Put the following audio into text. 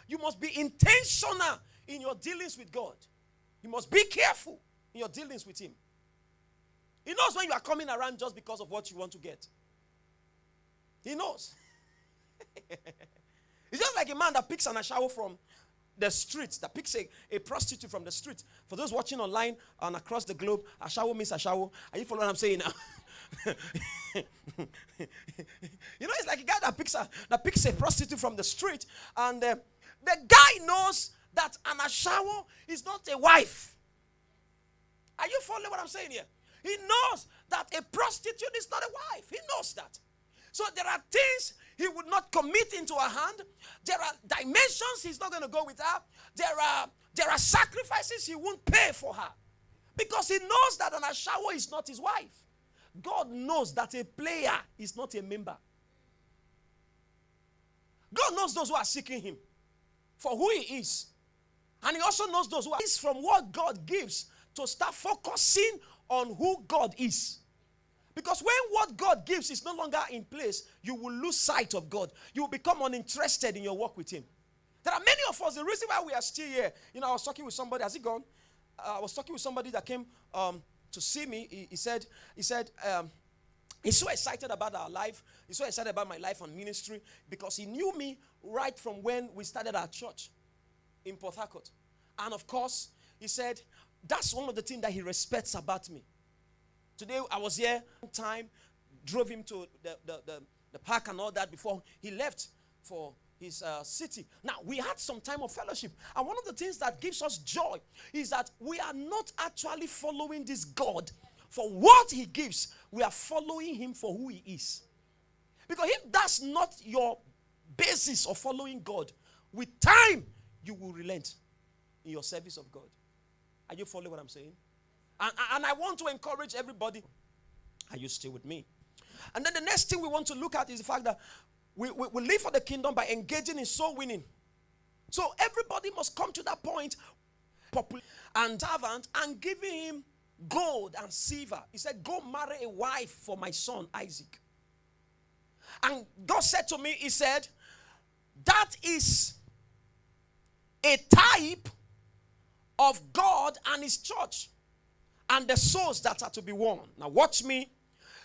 You must be intentional in your dealings with God. You must be careful in your dealings with him. He knows when you are coming around just because of what you want to get. He knows. It's just like a man that picks an ashawo from the street, that picks a prostitute from the street. For those watching online and across the globe, ashawo means ashawo. Are you following what I'm saying now? It's like a guy that picks a prostitute from the street, and the guy knows that an ashawo is not a wife. Are you following what I'm saying here? He knows that a prostitute is not a wife. He knows that. So there are things he would not commit into her hand. There are dimensions he's not going to go with her. There are sacrifices he won't pay for her. Because he knows that an ashawo is not his wife. God knows that a player is not a member. God knows those who are seeking him for who he is. And he also knows those who are from what God gives to start focusing on who God is. Because when what God gives is no longer in place, you will lose sight of God. You will become uninterested in your walk with him. There are many of us, the reason why we are still here, I was talking with somebody, has he gone? I was talking with somebody that came to see me. He said, he's so excited about our life. He's so excited about my life and ministry because he knew me right from when we started our church in Port Harcourt. And of course, he said, that's one of the things that he respects about me. Today, I was here one time, drove him to the park and all that before he left for his city. Now, we had some time of fellowship. And one of the things that gives us joy is that we are not actually following this God for what he gives. We are following him for who he is. Because if that's not your basis of following God, with time, you will relent in your service of God. Are you following what I'm saying? And I want to encourage everybody. Are you still with me? And then the next thing we want to look at is the fact that we live for the kingdom by engaging in soul winning. So everybody must come to that point, and servant, and giving him gold and silver. He said, go marry a wife for my son Isaac. And God said to me, he said, that is a type of God and his church and the souls that are to be won. Now watch me.